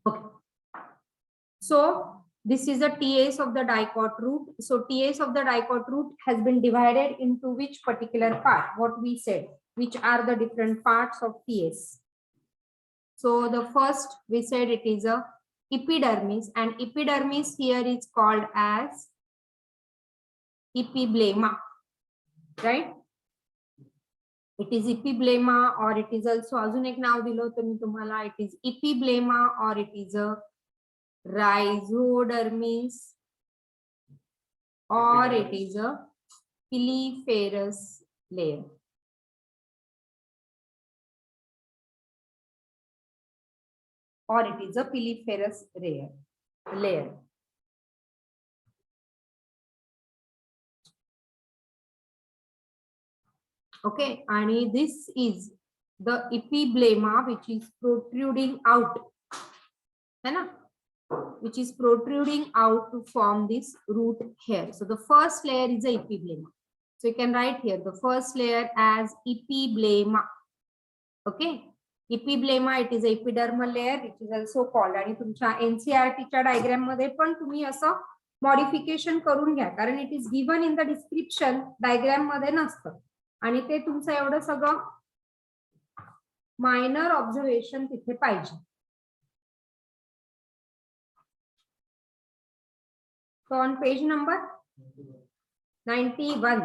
Okay. So this is the TAs of the dicot root. So TAs of the dicot root has been divided into which particular part? What we said, which are the different parts of TAs. So the first we said it is a epidermis, and epidermis here is called as epiblema, right? It is epiblema, or it is also अजून एक नाव दिलं होतं मी तुम्हाला. It is epiblema, or it is a rhizodermis, or it is a piliferous layer. Or it is a piliferous layer. Okay, and this is the epiblema which is protruding out, which is protruding out to form this root hair. So the first layer is the epiblema. So you can write here the first layer as epiblema. Okay, epiblema, it is a epidermal layer which is also called, आणि तुमच्या NCERT च्या diagram मध्ये पण तुम्ही असं modification करून घ्या, कारण it is given in the description, diagram मध्ये नसतं, आणि ते तुमचं एवढं सगळं मायनर ऑब्झर्वेशन तिथे पाहिजे. So on page number 91,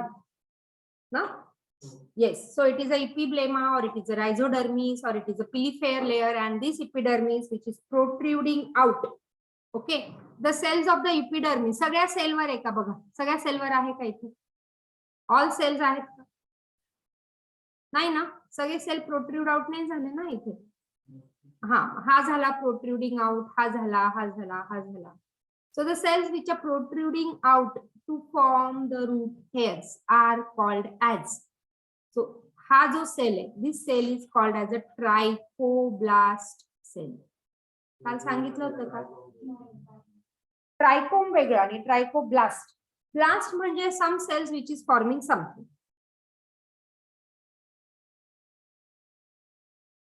no? Yes, so it is a epiblema, or it is a rhizodermis, or it is a pilifer layer, and this epidermis which is protruding out. Okay, the cells of the epidermis, सगळ्या सेलवर आहे का बघा, सगळ्या सेलवर आहे का इथे? ऑल सेल्स आहेत का? नाही ना, सगळे सेल प्रोट्रूड आउट नाही झाले ना इथे. हा झाला प्रोट्रुडिंग आउट, हा झाला, हा झाला, हा झाला. So the cells which are protruding out to form the root hairs are called as. So हा जो सेल आहे, this cell is called as a trichoblast cell. काल सांगितलं होतं का? ट्रायकोम वेगळा आणि ट्रायकोब्लास्ट. ब्लास्ट म्हणजे some cells which is forming something.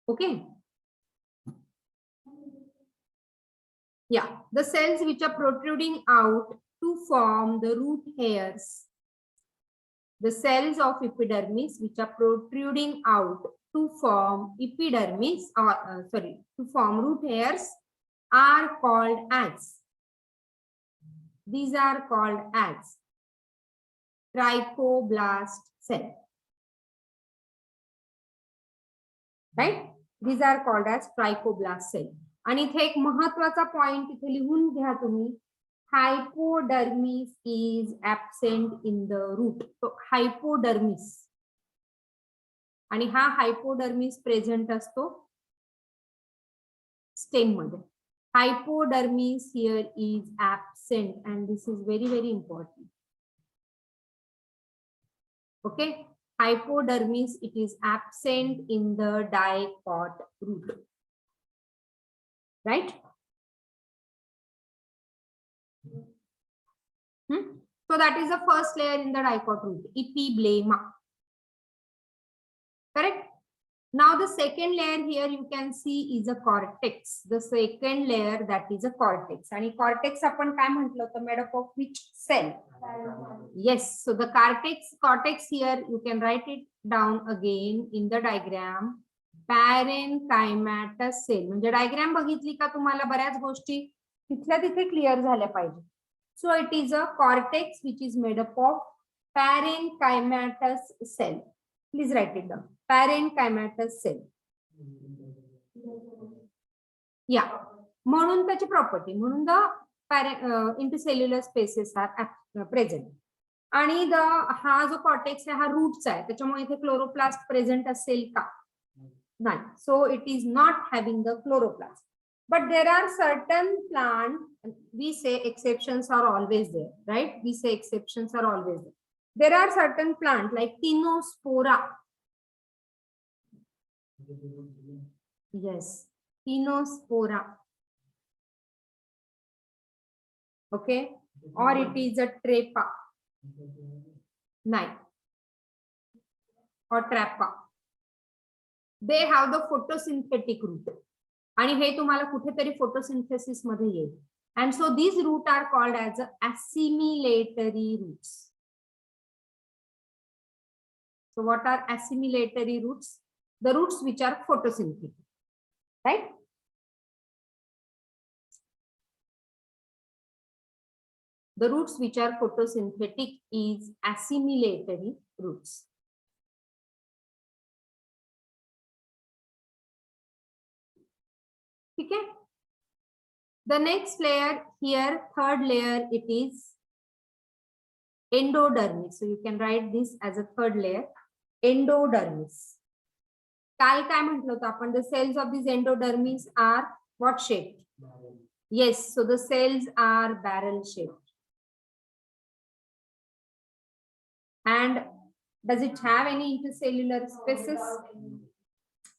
Okay. Yeah, the cells which are protruding out to form the root hairs, the cells of epidermis which are protruding out to form epidermis, or to form root hairs, are called as, these are called as trichoblast cell, right? These are called as trichoblast cell. आणि इथे एक महत्वाचा point इथे लिहून घ्या तुम्ही, hypodermis is absent in the root. तो hypodermis, आणि हा हायपोडर्मिस प्रेझेंट असतो स्टेम मध्ये. Hypodermis here is absent, and this is very very important. Okay, hypodermis, it is absent in the dicot root, right? So that is the first layer in the dicot root, epiblema, correct? Now the second layer here you can see is a cortex. The second layer, that is a cortex. And cortex आपण काय म्हटलं होतं, made up of which cell? Yes, so the cortex here you can write it down again in the diagram. Parenchymatous cell. म्हणजे diagram बघितली का तुम्हाला बऱ्याच गोष्टी तिथल्या तिथे क्लिअर झाल्या पाहिजे. So it is a cortex which is made up of parenchymatous cell. Please write it down. Parenchymatous cell. Yeah, म्हणून त्याची प्रॉपर्टी, म्हणून the intercellular spaces are present. आणि हा जो कॉर्टेक्स आहे हा रूटचा आहे, त्याच्यामुळे इथे क्लोरोप्लास्ट प्रेझेंट असेल का? नाही. So it is not having the chloroplast. But there are certain plant, we say exceptions are always there, right? We say exceptions are always there. There are certain plant like Tinospora. Yes, Tinospora. Okay, or it is a Trepa. Nine. Or Trappa. They have the photosynthetic root. आणि हे तुम्हाला कुठेतरी photosynthesis मध्ये येईल. And so these roots are called as assimilatory roots. So what are assimilatory roots? The roots which are photosynthetic, right? The roots which are photosynthetic is assimilatory roots. Okay. The next layer here, third layer, it is endodermis. So you can write this as a third layer, endodermis. काल काय म्हटलं होतं आपण? The cells of this endodermis are what shaped? Yes, so the cells are barrel shaped. And does it have any intercellular spaces?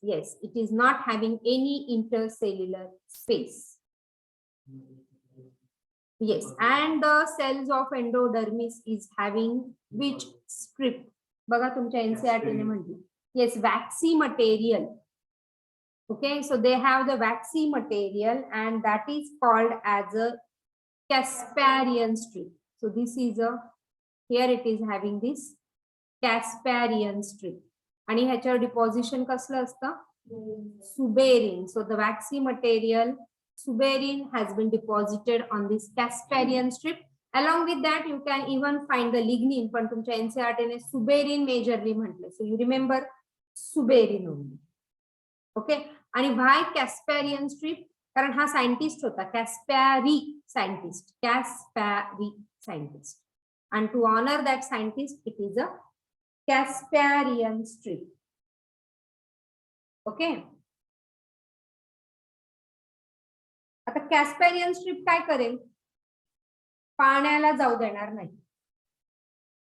Yes, it is not having any intercellular space. Yes, and the cells of endodermis is having which strip? बघा तुमच्या NCERT ने म्हटलं. Yes, waxy material. Okay, so they have the waxy material and that is called as a Casparian strip. So this is a, here it is having this Casparian strip. आणि ह्याच्यावर deposition कसलं असतं? Suberin. So the waxy material Suberin has been deposited on this Casparian strip. Along with that, you can even find the lignin. पण तुमच्या NCERT ने Suberin majorly म्हटलं. So you remember Suberin only. Okay. आणि why Casparian strip? कारण हा scientist होता, Caspari scientist, Caspari scientist. And to honor that scientist, it is a Casparian strip. Okay. आता Casparian strip काय करेल? पाण्याला जाऊ देणार नाही.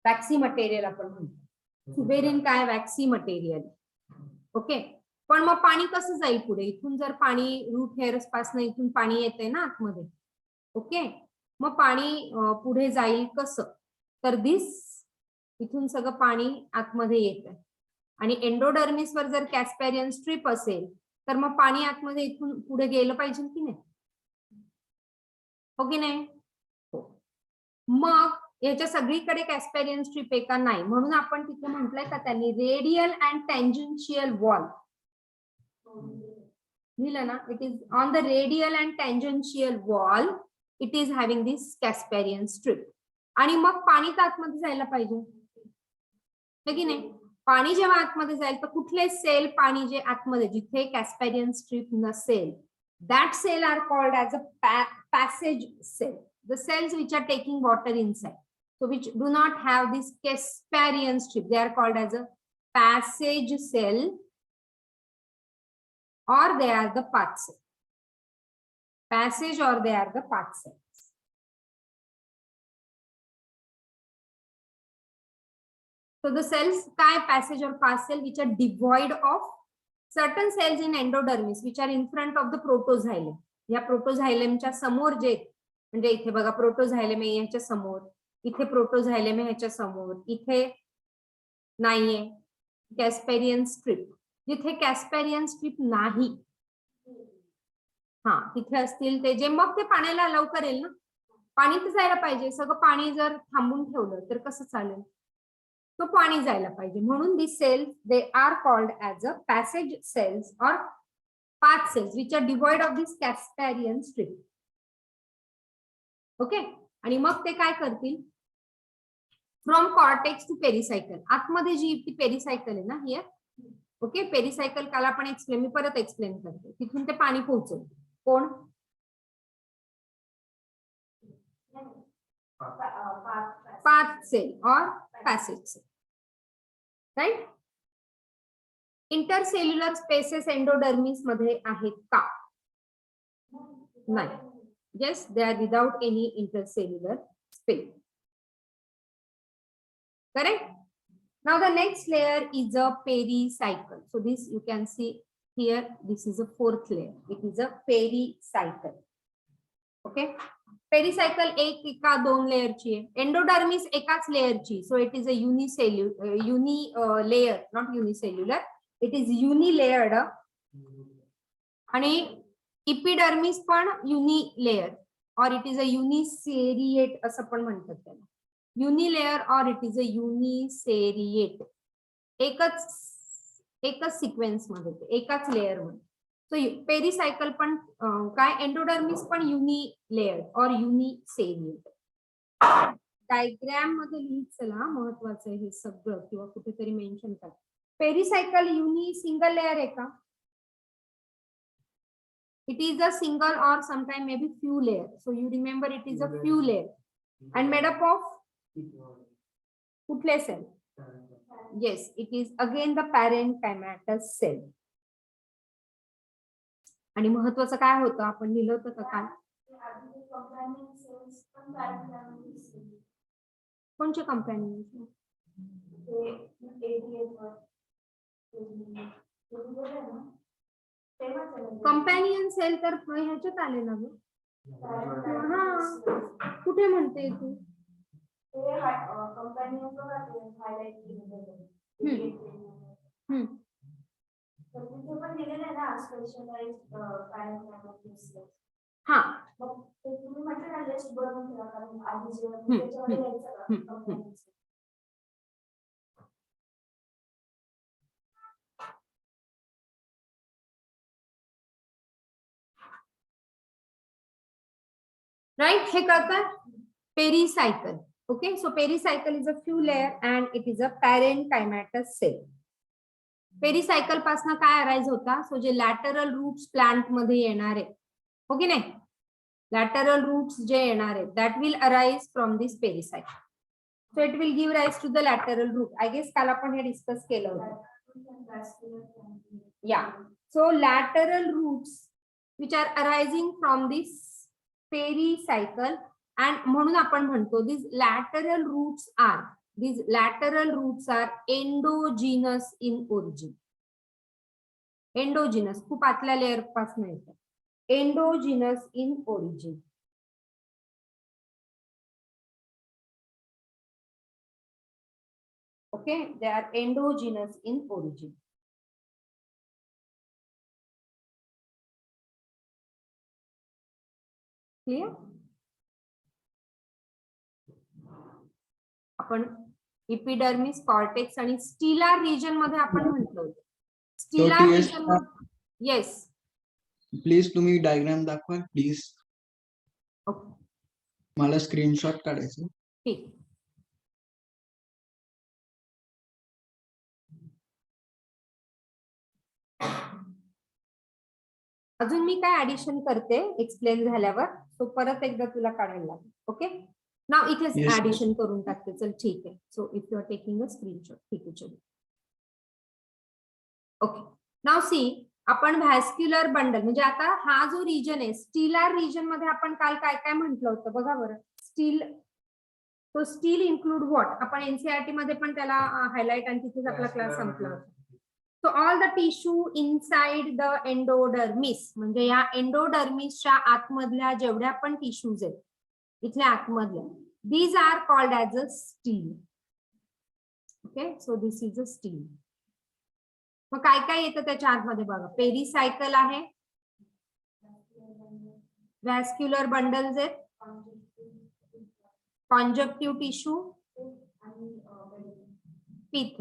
वॅक्सी मटेरियल आपण म्हणतो. सुबेरिन काय? Waxy material. ओके. पण मग पाणी कसं जाईल पुढे? इथून जर पाणी रूट हेअर्स पासून इथून पाणी येते ना आतमध्ये. ओके. मग पाणी पुढे जाईल कसं? तर दिस इथून सगळं पाणी आतमध्ये येतं. आणि एंडोडर्मिस वर जर कॅस्पेरियन स्ट्रिप असेल तर मग पाणी आतमध्ये इथून पुढे गेलं पाहिजे की नाही? हो की नाही? मग याच्या सगळीकडे कॅस्पेरियन स्ट्रिप आहे का? नाही. म्हणून आपण तिथे म्हटलंय का त्यांनी रेडियल अँड टँजन्शियल वॉल लिहिलं ना. It is on the radial and tangential wall it is having this Casparian strip. आणि मग पाणी तर आतमध्ये जायला पाहिजे हो की नाही? पाणी जेव्हा आतमध्ये जाईल तर कुठले सेल पाणी जे आतमध्ये जिथे कॅस्पेरियन स्ट्रिप नसेल, that cell are called as a passage cell. The cells which are taking water inside, so which do not have this Casparian strip, they are called as a passage cell, or they are the path cell. Passage or they are the path cells. So the cells काय passage or path cell which are devoid of certain cells in endodermis which are in front of the protoxylem. या प्रोटोझायलेमच्या समोर जे म्हणजे इथे बघा प्रोटोझायलेम आहे याच्या समोर, इथे प्रोटोझायलेम आहे ह्याच्या समोर, इथे नाहीये कॅस्पेरियन स्ट्रिप. जिथे कॅस्पेरियन स्ट्रिप नाही हा तिथे असतील ते जे मग ते पाण्याला अलाउ करेल ना. पाणी तर जायला पाहिजे. सगळं पाणी जर थांबून ठेवलं तर कसं चालेल? तो पाणी जायला पाहिजे. म्हणून the cells they are called as a passage cells और path cells which are devoid of this Casparian strip. Okay. आणि मग ते काय करतील? From cortex to pericycle. आतमध्ये जी ती पेरिसायकल आहे ना हियर. ओके. पेरिसायकल काल आपण एक्सप्लेन, मी परत एक्सप्लेन करते. तिथून ते पाणी पोहोचेल. कोण? पाथ सेल और passage cell. Right. Intercellular spaces endodermis मध्ये आहेत का? नाही. Yes, they are without any intercellular space. Correct. Now the next layer is a pericycle. So this you can see here, this is a fourth layer. It is a pericycle. Okay. Pericycle एका दोन लेयरची आहे. Endodermis एकाच लेयरची. So it is a uni layer, not unicellular. It is unilayered. आणि epidermis पण युनिलेयर और it is अ युनिसेरिएट असं पण म्हणतात त्याला. युनिलेयर और इट इज अ युनिसेरिएट. एकच सिक्वेन्स मध्ये, एकाच लेयर मध्ये. सो पेरिसायकल पण काय, एंडोडर्मिस पण युनिलेयर और युनिसेरिएट. डायग्राम मध्ये लिहित चला, महत्वाचं आहे हे सगळं, किंवा कुठेतरी मेन्शन करा. पेरिसायकल युनि सिंगल लेयर आहे का? It is a single or sometime maybe few layer. So you remember it is a few layer and made up of कुठले cell? Yes, it is again the parenchymatous cell. आणि महत्वाचं काय होतं, आपण लिहिलं होतं का काय? कोणचे कंपॅनियन? कंपॅनियन सेल तर ह्याच्यात आले ना ग. हा, कुठे म्हणते तू? हा, राइट. हे कळतं. Pericycle. Okay, so pericycle is a few layer and it is a parenchymatous cell. Pericycle पासून काय अराइज होता? सो जे लॅटरल रूट्स प्लांट मध्ये येणार आहे, हो की नाही, लॅटरल रूट्स जे येणार आहेत, that will arise from this pericycle. So it will give rise to the lateral root. I guess काल आपण हे डिस्कस केलं होतं. Yeah, so lateral roots which are arising from this pericycle, and म्हणून आपण म्हणतो these lateral roots are endogenous in origin. Endogenous खूप आतल्या लेअर पासून येतात. Endogenous in origin. Okay, they are endogenous in origin. Clear? आपण इपिडर्मिस, कॉर्टेक्स आणि स्टिलार region मध्ये आपण म्हटलं होतं. स्टिलार रिजन मध्ये, येस प्लीज तुम्ही डायग्राम दाखवा प्लीज. ओके, मला स्क्रीनशॉट काढायचं. ठीक. अजून मी काय ऍडिशन करते एक्सप्लेन झाल्यावर, सो परत एकदा तुला काढायला लागेल. ओके, नाव इथेच Yes. ऍडिशन करून टाकते. चल ठीक आहे. So if you are taking a screenshot, ठीक आहे, चलो. ओके, नाव सी, आपण व्हॅस्क्युलर बंडल म्हणजे आता हा जो रिजन आहे, स्टिलार रिजन मध्ये आपण काल काय काय म्हटलं होतं बघा बरं. स्टील, तो स्टील इन्क्लूड व्हॉट, आपण एनसीईआरटी मध्ये पण त्याला हायलाइट, आणि तिथेच आपला क्लास संपला होता. So all the tissue inside the endodermis, म्हणजे या एंडोडर्मिसच्या आतमधल्या जेवढ्या पण टिश्यूज आहेत इथल्या आतमधल्या, these are called as a steel. Okay, so this is a steel. मग काय काय येतं त्याच्या आतमध्ये बघा. पेरिसायकल आहे, व्हॅस्क्युलर बंडल्स आहेत, कॉन्जक्टिव्ह टिश्यू, पिथ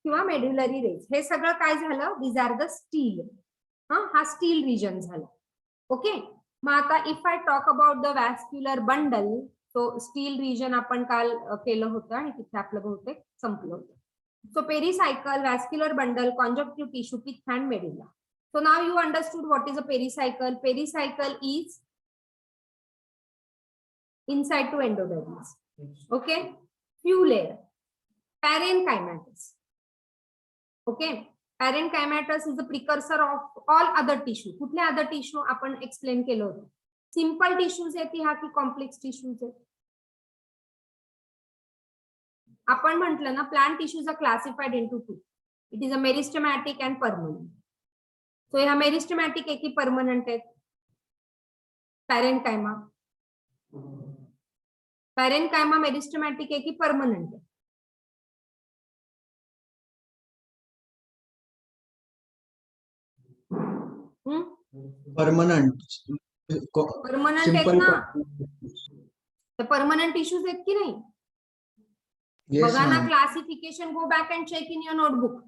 किंवा मेड्युलरी रेज, हे सगळं काय झालं, दीज आर द स्टील. हा स्टील रिजन झाला. ओके, मग आता if I talk about the vascular bundle, तो स्टील रिजन आपण काल केलं होतं आणि तिथे आपलं बहुतेक संपलं होतं. So pericycle, vascular bundle, conjunctive tissue, pith and medulla. So now you understood what is a pericycle. Pericycle is inside to endodermis. Okay, few layer, parenchymatous. Okay, parenchymatous is the precursor of all other tissue. कुठले other tissue आपण explain केलं होतं. Simple tissues आहेत ह्या की complex tissues आहेत. आपण म्हटलं ना, plant tissues are classified into two. It is a meristematic and permanent. So ह्या मेरिस्टेमॅटिक आहे की परमनंट आहेत? पॅरेनकायमा. पॅरेनकायमा मेरिस्टेमॅटिक आहे की परमनंट आहे? परमनंट परमनंट आहेत सिंपल ना, तर परमनंट इश्यूज आहेत की नाही? येस बघा ना ma'am. Classification, go back and check in your notebook.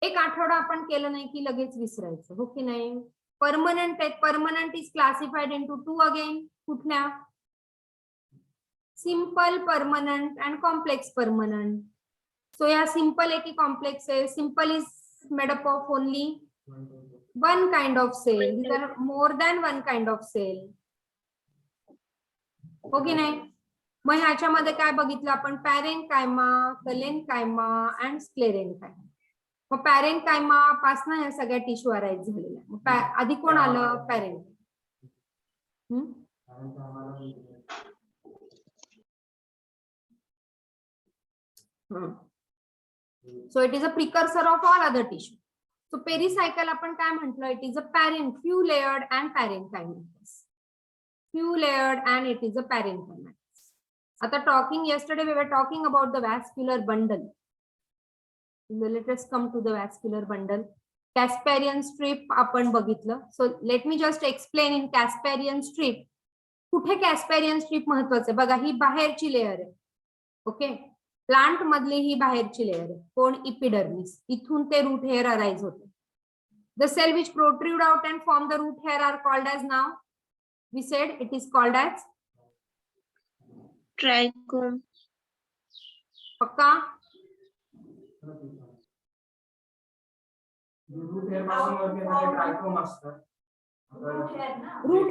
एक आठवडा आपण केलं नाही की लगेच विसरायचं, हो की नाही? परमनंट आहेत. Permanent is classified into two again. कुठल्या? Simple permanent and complex permanent. So या सिंपल आहे की कॉम्प्लेक्स आहे? Simple is made up of only one kind of cell. These are more than one kind of cell. हो की नाही? मग ह्याच्यामध्ये काय बघितलं आपण? पॅरेन्कायमा, कलेन्कायमा अँड स्क्लेरेन्कायमा. मग पॅरेन्कायमा पासून ह्या सगळ्या टिश्यू अराईज झालेल्या. मग आधी कोण आलं? पॅरेन्कायमा. So it is a precursor of all other tissue. So pericycle आपण काय म्हटलं? It is a parent, few layered and parenchymatous. Few layered and it is a parenchymatous. आता talking yesterday we were talking about the vascular bundle. Let us come to the vascular bundle. Casparian strip आपण बघितलं. So let me just explain in Casparian strip. कुठे Casparian strip महत्वाचं? बघा ही बाहेरची layer आहे. Okay, plant मधली ही बाहेरची layer आहे. कोण? इपिडर्मिस. इथून ते रूट हेअर अराइज होते. The cell which protrude out and form the root hair are called as now. We said it is called as trichome. पक्का? रूट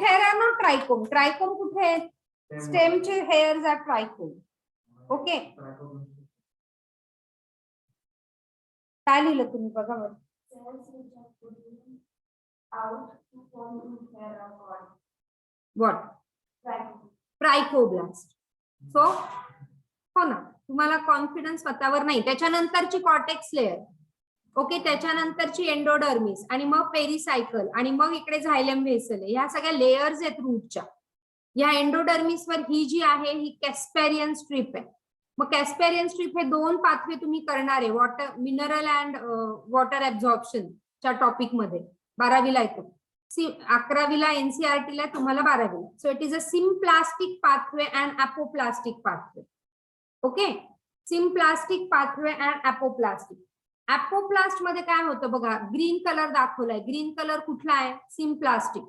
हेअर आहे ना ट्रायकोम. ट्रायकोम कुठे आहेत? स्टेमचे हेअर्स आर ट्रायकोम. ओके, काय लिहिलं तुम्ही? बघा बरं. What? ट्रायकोब्लास्ट. सो हो ना, तुम्हाला कॉन्फिडन्स स्वतःवर नाही. त्याच्यानंतरची कॉर्टेक्स लेअर. ओके, त्याच्यानंतरची एंडोडर्मिस आणि मग पेरिसायकल आणि मग इकडे झायलम व्हेसल. ह्या सगळ्या लेयर्स आहेत रूटच्या. या एंडोडर्मिस वर ही जी आहे ही कॅस्पेरियन स्ट्रीप आहे. मग कॅस्पेरियन स्ट्रीप हे दोन पाथवे तुम्ही करणार आहे वॉटर मिनरल अँड वॉटर ऍब्झॉर्प्शनच्या टॉपिक मध्ये. 12वीला येतो, 11वीला एनसीआरटी ला, तुम्हाला 12वीला. So it is a symplastic pathway and apoplastic pathway. Okay, symplastic pathway and apoplastic. Apoplast मध्ये काय होतं बघा, ग्रीन कलर दाखवलाय. ग्रीन कलर कुठला आहे? सिम्प्लास्टिक.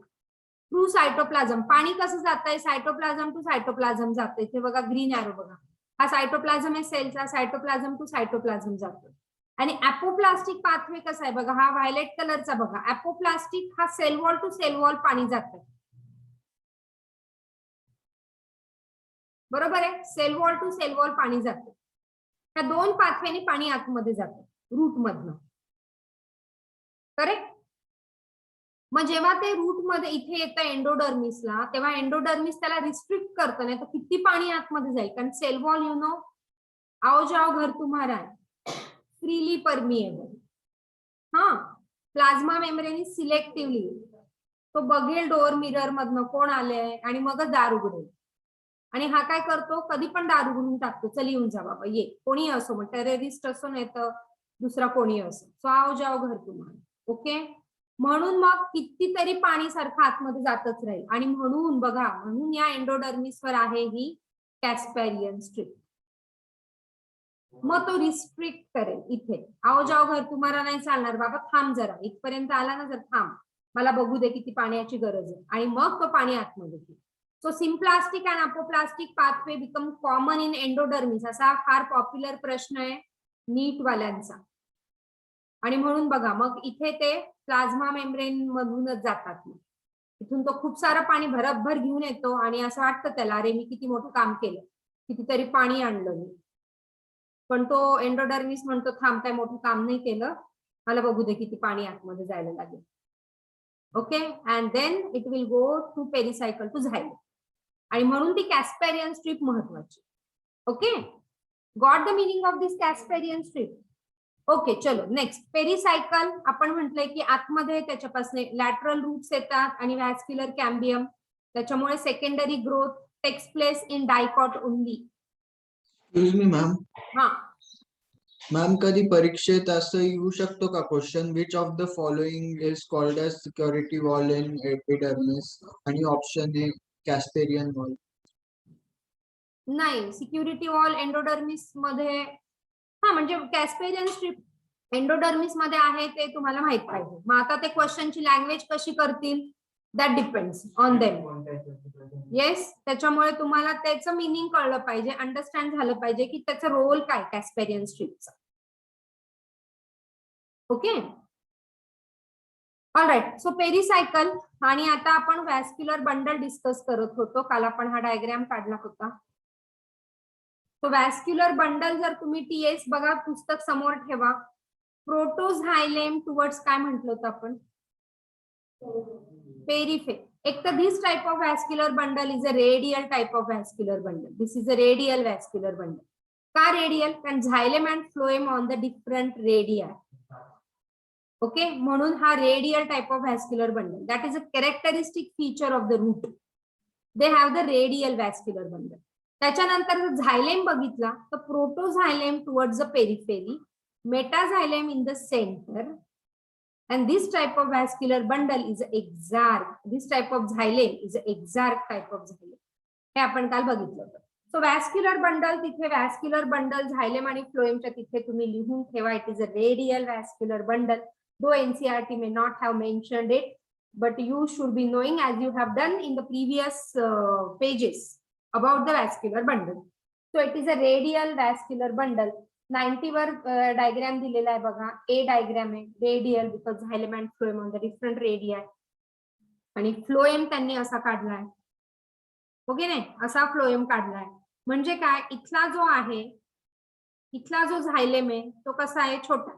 Through cytoplasm. पाणी कसं जात आहे? सायटोप्लाझम टू सायटोप्लाझम जाते. इथे बघा ग्रीन एरो बघा, हा सायटोप्लाझम आहे सेलचा. सायटोप्लाझम टू सायटोप्लाझम जातो. आणि अपोप्लास्टिक पाथवे कसा आहे बघा, हा व्हायलेट कलरचा बघा. अपोप्लास्टिक हा cell wall to cell wall पाणी जात आहे. बरोबर आहे, cell wall to cell wall पाणी जातं. त्या दोन पाथवेने पाणी आतमध्ये जातं रूट मधनं. करेक्ट. मग जेव्हा ते रूट मध्ये इथे येतं एंडोडर्मिसला, तेव्हा एंडोडर्मिस त्याला रिस्ट्रिक्ट करतं, नाही तर किती पाणी आतमध्ये जाईल. कारण सेल वॉल यू नो आओ जाओ घर तुम्हारा फ्रीली परमिएबल. हा, प्लाझ्मा मेम्ब्रेन इज सिलेक्टिव्हली. तो बघेल डोअर मिरर मधनं कोण आलंय आणि मगच दार उघडेल. आणि हा काय करतो? कधी पण दार उघडून टाकतो. चल येऊन जा बाबा, ये. कोणी असो, मग टेररिस्ट असो नाही तर दुसरा कोणी असो. सो आओ जाओ घर तुम्हाला. ओके, म्हणून मग कितीतरी पाणी सारखं आतमध्ये जातच राहील. आणि म्हणून बघा, म्हणून या एंडोडर्मिसवर आहे ही कॅस्पेरियन स्ट्रीप. मग तो रिस्ट्रिक्ट करेल इथे. आओ जाओ घर तुम्हाला नाही चालणार बाबा, थांब जरा, इथपर्यंत आला ना, जर थांब, मला बघू दे किती पाण्याची गरज आहे. आणि मग तो पाणी आतमध्ये घेईल. So symplastic and apoplastic pathway become common in endodermis. असा फार पॉप्युलर प्रश्न आहे नीट वाल्यांचा. आणि म्हणून बघा मग इथे ते प्लाझ्मा मेम्ब्रेन मधूनच जातात. इथून तो खूप सारं पाणी भरभर घेऊन येतो आणि असं वाटतं त्याला, अरे मी किती मोठं काम केलं, कितीतरी पाणी आणलं मी. पण तो एंडोडर्मिस म्हणतो, थांब, काय मोठं काम नाही केलं, मला बघू दे किती पाणी आतमध्ये जायला लागेल. Okay, and then it will go to pericycle to xylem. आणि म्हणून ती कॅस्पेरियन स्ट्रीप महत्वाची. Okay, got the meaning of this Casparian strip. Okay, चलो नेक्स्ट. पेरिसायकल आपण म्हटलंय की आतमध्ये त्याच्यापासून लॅटरल रूट्स येतात आणि व्हॅस्क्युलर कॅम्बियम. त्याच्यामुळे secondary growth takes place in dicot only. Excuse me, ma'am. हा, मॅम कधी परीक्षेत असं येऊ शकतो का question, which of the following is called as security wall in epidermis, आणि ऑप्शन ए कॅस्पेरियन वॉल. नाही, सिक्युरिटी वॉल एंडोडर्मिस मध्ये, हा म्हणजे कॅस्पेरियन स्ट्रिप एंडोडर्मिस मध्ये आहे ते तुम्हाला माहित पाहिजे. मग आता ते क्वेश्चनची लँग्वेज कशी करतील, that depends on them. Yes, त्याच्यामुळे तुम्हाला त्याचं मिनिंग कळलं पाहिजे, अंडरस्टँड झालं पाहिजे की त्याचा रोल काय कॅस्पेरियन स्ट्रिपचा. Okay, alright. सो पेरिसायकल, आणि आता आपण व्हॅस्क्युलर बंडल डिस्कस करत होतो. काल आपण हा डायग्राम काढला होता. तो व्हॅस्क्युलर बंडल जर तुम्ही टीएस बघा, पुस्तक समोर ठेवा. प्रोटोझायलेम टुवर्ड्स काय म्हटलं होतं आपण, पेरिफेर. एक तर this type of vascular bundle is a radial type of vascular bundle. This is a radial vascular bundle. का रेडियल? कारण xylem and phloem on the different radia. Okay, म्हणून हा radial type of vascular bundle. That is a characteristic feature of the root. They have the radial vascular bundle. त्याच्यानंतर जर xylem बघितला तर protoxylem towards the periphery, metaxylem in the centre, and this type of vascular bundle is exarch. This type of xylem is exarch type of xylem. हे आपण काल बघितलं होतं. So vascular bundle, तिथे व्हॅस्क्युलर बंडल झायलेम आणि फ्लोएमच्या तिथे तुम्ही लिहून ठेवा. It is a radial vascular bundle. Though NCERT may not have mentioned it, but you should be knowing as you have done in the previous pages about the vascular bundle. So it is a radial vascular bundle. 90 वर diagram दिलेला आहे बघा. A diagram आहे radial, because xylem and phloem on the different radia, आणि phloem त्यांनी असा काढलाय. Okay, नाही असा फ्लोएम काढलाय. म्हणजे काय, इथला जो आहे, इथला जो झायलेम आहे तो कसा आहे, छोटा.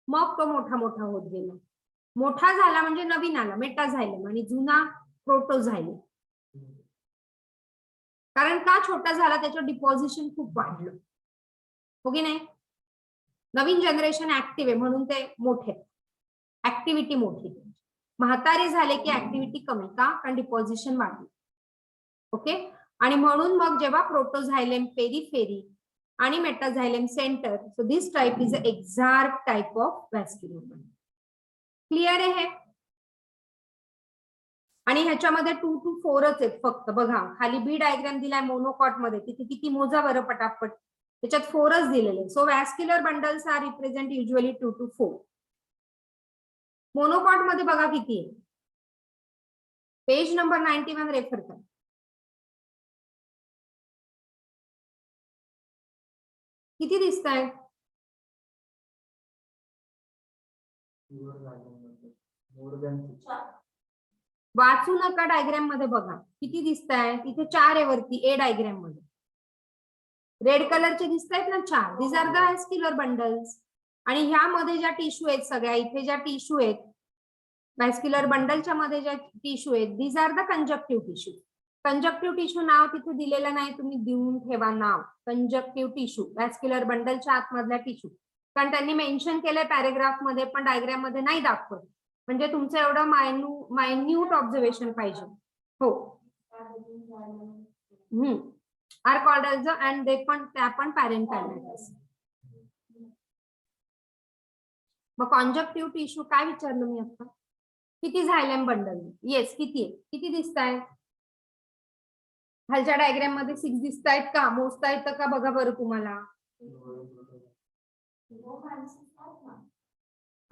मग तो मोठा मोठा होत गेला. मोठा झाला म्हणजे नवीन आला मेटाझायलेम, आणि जुना प्रोटोझायलेम. कारण का छोटा झाला, त्याचं डिपॉझिशन खूप वाढलं. हो की नाही, नवीन जनरेशन ऍक्टिव्ह आहे म्हणून ते मोठे, ऍक्टिव्हिटी मोठी. म्हातारे झाले की ऍक्टिव्हिटी कमी. का? कारण डिपॉझिशन वाढलं. ओके, आणि म्हणून मग जेव्हा प्रोटोझायलेम पेरिफेरी आणि metaxylem centre, so this type is a exarch type of vascular bundle. Clear आहे हे? आणि ह्याच्यामध्ये 2 to 4च आहेत फक्त. बघा खाली बी डायग्राम दिलाय मोनोकॉट मध्ये, तिथे किती मोजा बरं पटापट, त्याच्यात 4च दिलेले. So vascular bundles are represent usually 2 to 4. Monocot मध्ये बघा किती आहे, पेज नंबर 91 रेफर करा. किती दिसत आहे? वाचू नका, डायग्राम मध्ये बघा किती दिसत आहे. तिथे 4 आहे वरती ए डायग्राम मध्ये. रेड कलरचे दिसत आहेत ना 4. दिस आर द व्हॅस्क्युलर बंडल्स. आणि ह्यामध्ये ज्या टिश्यू आहेत सगळ्या, इथे ज्या टिश्यू आहेत व्हॅस्क्युलर बंडलच्या मध्ये ज्या टिश्यू आहेत, दिस आर द कंजक्टिव्ह टिश्यू. कंजक्टिव्ह टिश्यू नाव तिथे दिलेलं नाही, तुम्ही देऊन ठेवा नाव. कंजक्टिव्ह टिश्यू व्हॅस्क्युलर बंडलच्या आतमधल्या टिश्यू, कारण त्यांनी मेन्शन केलंय पॅरेग्राफ मध्ये पण डायग्राम मध्ये नाही दाखवत. म्हणजे तुमचं एवढं मायन्यूट ऑब्झर्वेशन पाहिजे. हो, are called as and they पण, त्या पण पॅरेंटायमायटिस. मग कॉन्जक्टिव्ह टिश्यू काय विचारलं मी आता, किती झायलेम बंडल? येस, किती आहे, किती दिसत आहे? खालच्या डायग्राम मध्ये 6 दिसत आहेत का? मोजता येतं का बघा बरं तुम्हाला.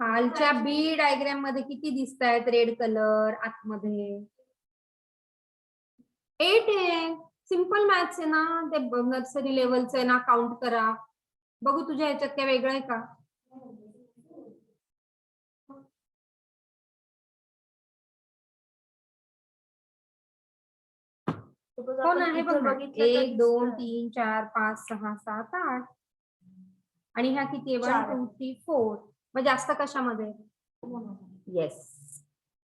खालच्या बी डायग्राम मध्ये किती दिसत आहेत रेड कलर आतमध्ये? 8 आहे. सिंपल मॅथ्स आहे ना, ते नर्सरी लेवलचं आहे ना, काउंट करा. बघू तुझ्या ह्याच्यात काय वेगळं आहे का? कोण आहे बघ, 1 2 3 4 5 6 7 8. आणि ह्या किती आहे? 1 2 3 4. मग जास्त कशामध्ये? Yes.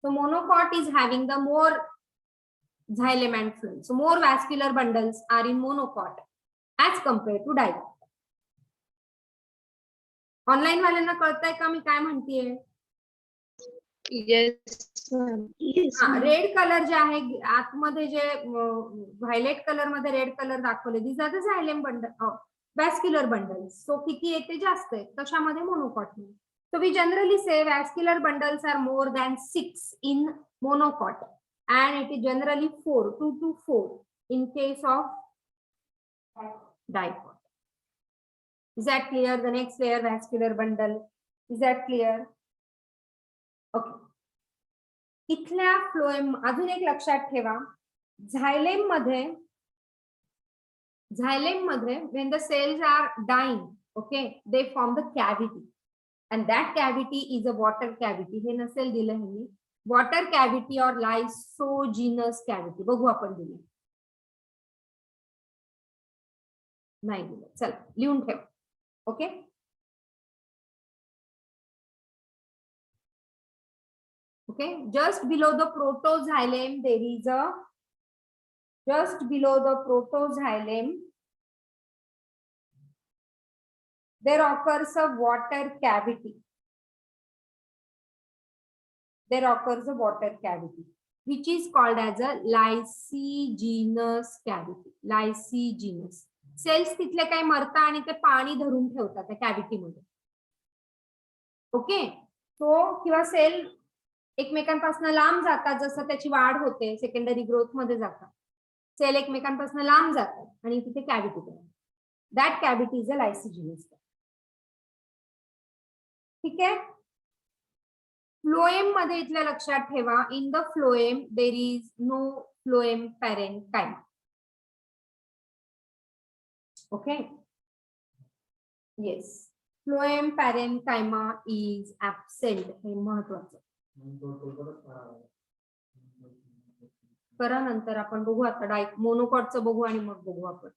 So monocot is having the more xylem and phloem. So more vascular bundles are in monocot as compared to dicot. Online वाल्यांना कळतंय का मी काय म्हणतेय? रेड कलर जे आहे आतमध्ये, जे व्हायलेट कलर मध्ये रेड कलर दाखवले, this are the xylem bundle, vascular bundles. So किती येते जास्त आहे कशामध्ये मोनोकॉट मध्ये. So we generally say vascular bundles are more than 6 in monocot and it is generally 2 to 4 in case of dicot. Is that clear? The next layer, vascular bundle. Is that clear? Okay. इथल्या phloem अजून एक लक्षात ठेवा, झायलेम मध्ये when the cells are dying, okay, they form the cavity and that cavity is a water cavity. हे नसेल दिलं ह्यांनी, water cavity or lysogenous cavity. बघू आपण दिलं नाही दिलं, चल लिहून ठेव. Okay, okay, just below the protoxylem there is a there occurs a water cavity. Which is called as a lysogenous cavity. Lysogenous cells तिथले काय मरता आणि ते पाणी धरून ठेवतात त्या कॅव्हिटी मध्ये. ओके, तो किंवा सेल एकमेकांपासून लांब जातात जसं त्याची वाढ होते, सेकंडरी ग्रोथ मध्ये जातात सेल एकमेकांपासून लांब जातात आणि तिथे कॅव्हिटी तयार. That cavity is a lysigenous. ठीक आहे. फ्लोएम मध्ये इथल्या लक्षात ठेवा, in the phloem there is no phloem parenchyma. Okay, yes, phloem parenchyma is absent. हे महत्वाचं करा, नंतर आपण बघू. आता मोनोकॉटचं बघू आणि मग बघू आपण.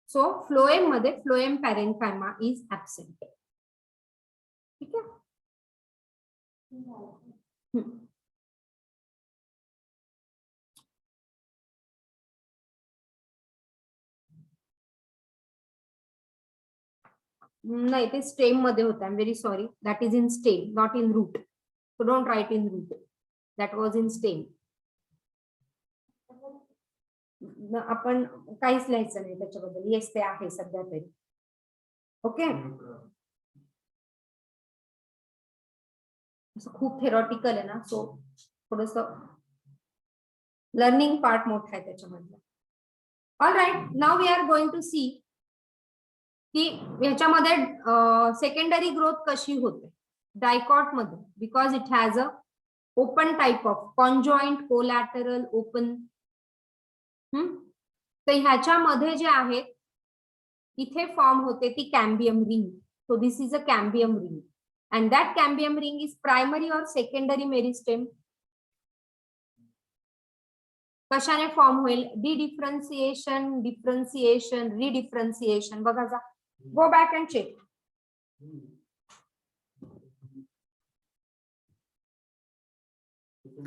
सो फ्लोएम मध्ये फ्लोएम पॅरेन्काइमा इज ऍब्सेंट. ठीक आहे. नाही, ते स्टेम मध्ये होतं. I am very sorry, that is in stem, not in root. So don't write in root, that was in stem. आपण काहीच लिहायचं नाही त्याच्याबद्दल. येस, ते आहे सध्या तरी. ओके, खूप थेरॉटिकल आहे ना, सो थोडस लर्निंग पार्ट मोठा आहे त्याच्यामधला. All right, now we are going to see की ह्याच्यामध्ये सेकंडरी ग्रोथ कशी होते डायकॉट मध्ये, because it has a open type of conjoint collateral open. तर ह्याच्यामध्ये जे आहेत इथे फॉर्म होते ती cambium ring. So this is a cambium ring and that cambium ring is primary or secondary meristem. कशाने फॉर्म होईल? Differentiation, differentiation, redifferentiation. बघा जा, गो बॅक अँड चेक.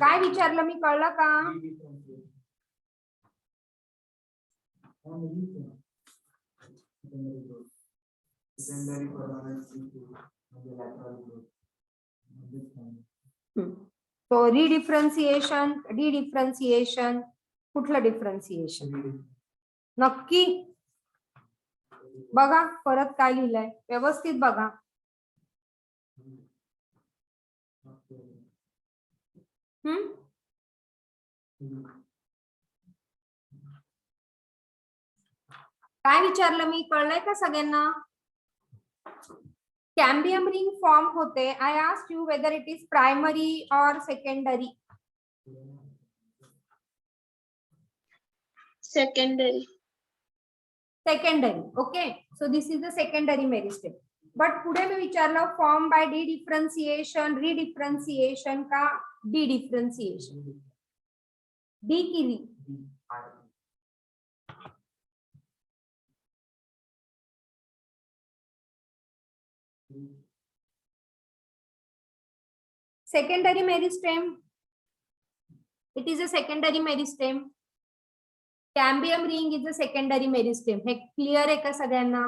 काय विचारलं मी, कळलं का? तो रिडिफरन्सिएशन, डिडिफरन्सिएशन, कुठलं डिफरन्सिएशन नक्की बघा. परत काय लिहिलंय व्यवस्थित बघा. काय विचारलं मी, कळलंय का सगळ्यांना? Cambium ring form होते. I asked you whether it is primary or secondary. Secondary. Secondary. Okay. So this is the secondary meristem. But पुढे मी विचारलं form by differentiation, redifferentiation का dedifferentiation? D की D? Secondary meristem. It is a secondary meristem. Cambium ring is a secondary meristem. हे clear आहे का सगळ्यांना?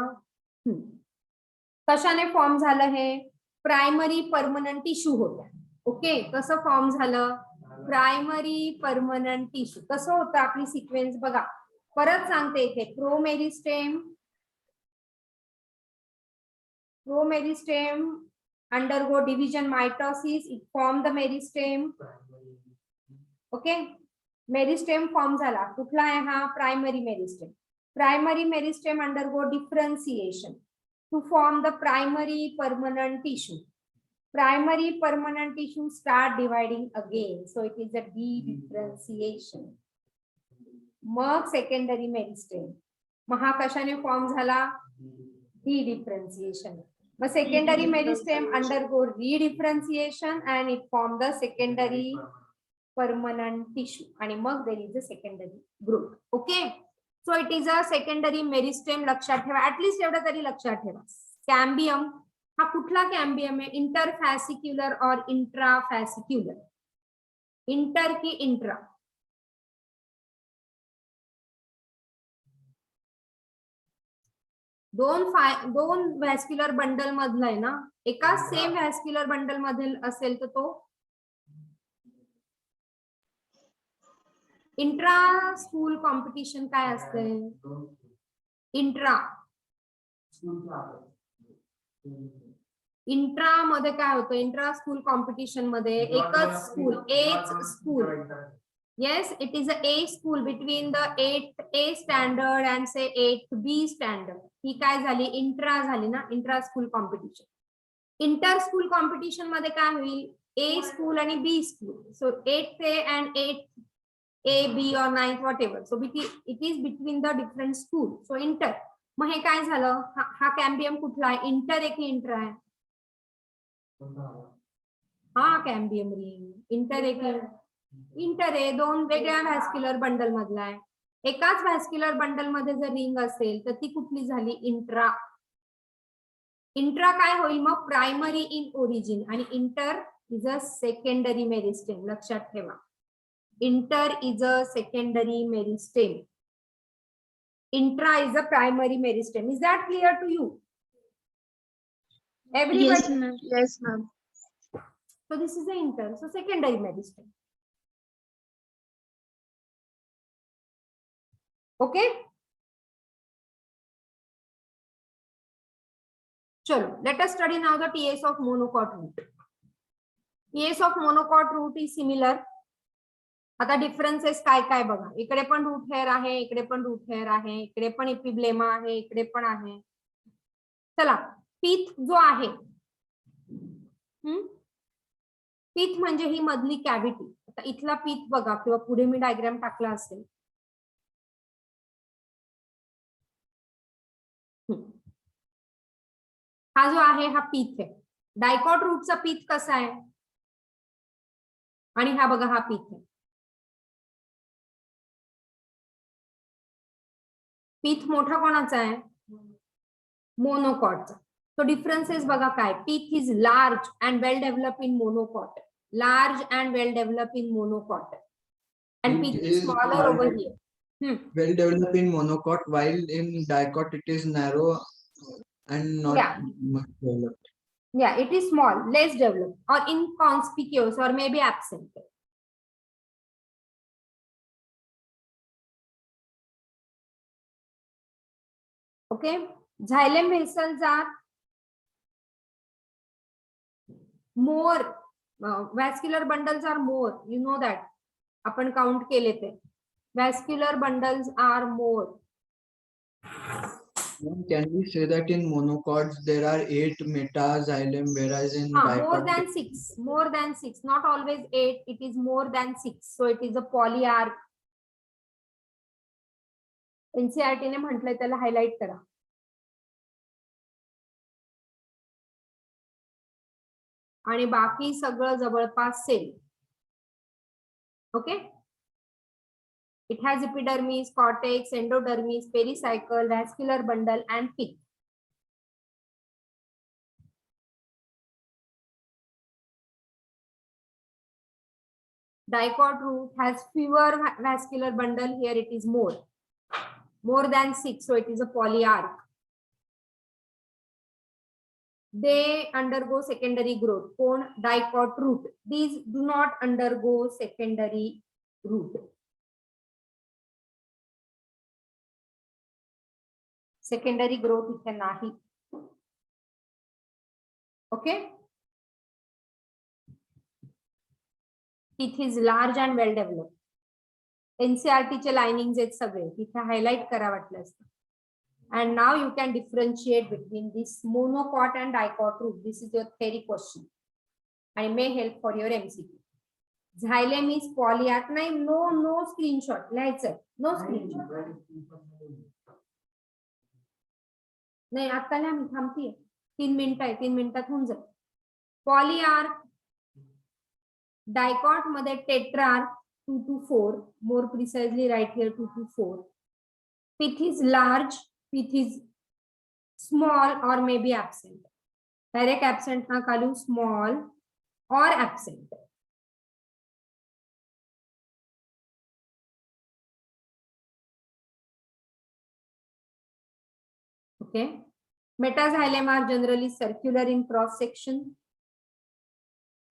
कशाने form झालं हे? प्रायमरी परमनंट टिश्यू होता. ओके, कसं फॉर्म झालं? Primary permanent tissue. कसं होतं आपली सिक्वेन्स बघा. परत सांगते इथे promeristem undergo division mitosis, it form the meristem. Okay, meristem form झाला. कुठला आहे हा? Primary meristem. Primary meristem undergo differentiation to form the primary permanent tissue. Primary permanent tissue start dividing again, so it is a de-differentiation. मग secondary meristem, मग हा कशाने form झाला? de-differentiation. मग secondary meristem undergo re-differentiation and it form the secondary permanent tissue आणि मग there is a secondary growth. Okay, so it is a secondary meristem. लक्षात ठेवा, ऍटलीस्ट एवढं तरी लक्षात ठेवा. कॅम्बियम हा कुठला कॅम्बियम आहे? इंटरफॅसिक्युलर और इंट्राफॅसिक्युलर? इंटर की इंट्रा? दोन व्हॅस्क्युलर बंडल मधला आहे ना, एका सेम व्हॅस्क्युलर बंडल मध्ये असेल तर तो इंट्रा स्कूल कॉम्पिटिशन काय असते? इंट्रा मध्ये काय होतं? इंट्रा स्कूल कॉम्पिटिशन मध्ये एकच school yes, it is a school between the 8th A standard and say 8th B standard. ही काय झाली? इंट्रा झाली ना, intra school competition. Inter school competition मध्ये काय होईल? A स्कूल आणि B school. So 8th A and 8th A, B or 9th whatever. So it is between the different school. So inter. मग हे काय झालं? हा कॅम्बियम कुठला आहे? इंटर आहे की इंट्रा आहे? हा कॅम्बियम रिंग इंटर आहे की इंटर आहे. दोन वेगळ्या व्हॅस्क्युलर बंडल मधला आहे. एकाच व्हॅस्क्युलर बंडल मध्ये जर रिंग असेल तर ती कुठली झाली? इंट्रा. इंट्रा काय होईल मग? प्रायमरी इन ओरिजिन आणि inter is a secondary meristem. लक्षात ठेवा, inter is a secondary meristem, intra is a primary meristem. Is that clear to you everybody? Yes, ma'am. So this is the inter, so secondary meristem. Okay, chalo, let us study now the TS of monocot root. TS of monocot root is similar. आता differences काय काय बघा. इकडे पण route hair आहे, इकडे पण route hair आहे, इकडे पण एपिब्लेमा आहे, इकडे पण आहे. चला, पीथ जो आहे, पीथ म्हणजे ही मधली कॅव्हिटी. आता इथला पीथ बघा, किंवा पुढे मी डायग्राम टाकला असेल. हा जो आहे हा पीथ आहे. डायकॉट रूटचा पीथ कसा आहे? आणि हा बघा हा पीथ आहे. पीथ मोठा कोणाचा आहे? मोनोकॉटचा. तो डिफरन्सेस बघा काय. Pith is large and well develop in monocot. Large and well develop in monocot. And pith is smaller over here. Well developed in monocot, while in dicot it is narrow and not much developed. Yeah, it is small, less developed or inconspicuous or maybe absent. Okay, xylem vessels are more, vascular bundles are more, you know that. आपण count केले ते. Vascular bundles are more. Can we say that in monocots there are 8 metaxylem, whereas in dicot more than 6, more than 6, not always 8, it is more than 6, so it is a polyarch. NCERT ने म्हटलंय त्याला highlight करा. आणि बाकी सगळं जवळपास same. Okay, it has epidermis, cortex, endodermis, pericycle, vascular bundle and pith. Dicot root has fewer vascular bundle. Here it is more than 6, so it is a polyarch. They undergo secondary growth. Cone dicot root. These do not undergo secondary root. Secondary growth इथे नाही. Okay, teeth is large and well develop. एनसीआरटीचे lining आहेत सगळे तिथे highlight करा वाटलं असतं. And now you can differentiate between this monocot and dicot root. This is your theory question and may help for your MCQ. Xylem is polyac. No screenshot. लिहायचं no screenshot. नाही आता लिहा, मी थांबतीये. 3 मिनिटं आहे, 3 मिनिटात होऊन जाईल. पॉलीआर्क डायकॉट मध्ये tetrarch 2 to 4. More precisely right here 2 to 4. Pith is large, pith is small or maybe absent. Direct absent ना कालू small or absent. Okay. Metaxylem are generally circular in cross section.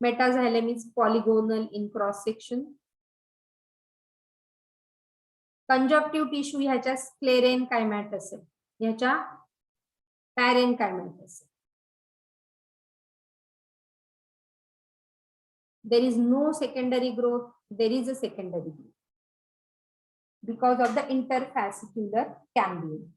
Metaxylem is polygonal in cross section. Conjunctive tissue ह्याच्या sclerenchymat असेल, ह्याच्या parenchymat असेल. There is no secondary growth. There is a secondary growth because of the interfascicular cambium.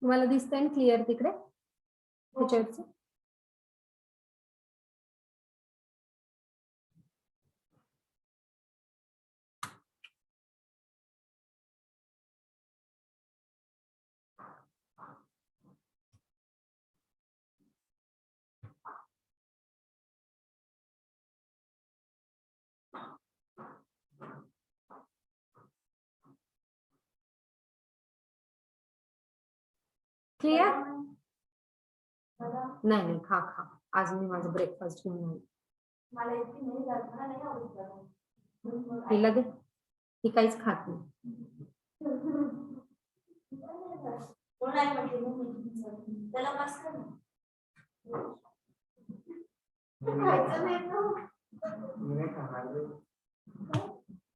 तुम्हाला दिसतंय ना clear तिकडे त्याच्यावरचं? Clear? नाही खा खा, आज मी माझं ब्रेकफास्ट घेऊन आले. तिला दे, ती काहीच खात नाही.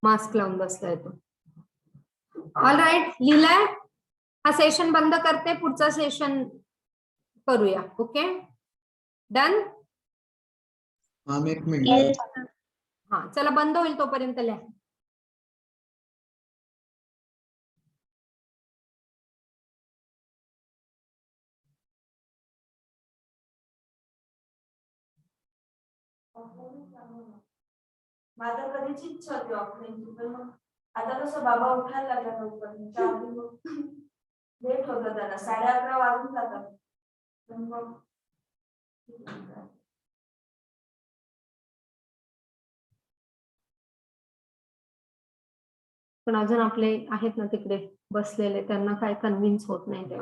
मास्क लावून बसलाय तो. ऑल राईट, लिहिलाय. हा सेशन बंद करते, पुढचा सेशन करूया. Okay, done. एक मिनिट. हा चला, बंद होईल तोपर्यंत लिहा. माझं कधीची इच्छा होती ऑफलाईनची, पण मग आता कसं बाबा उठायला लागला लवकर, लेट होतं त्याला, 11:30 वाजून जातात. पण अजून आपले आहेत ना तिकडे बसलेले, त्यांना काय कन्व्हिन्स होत नाही.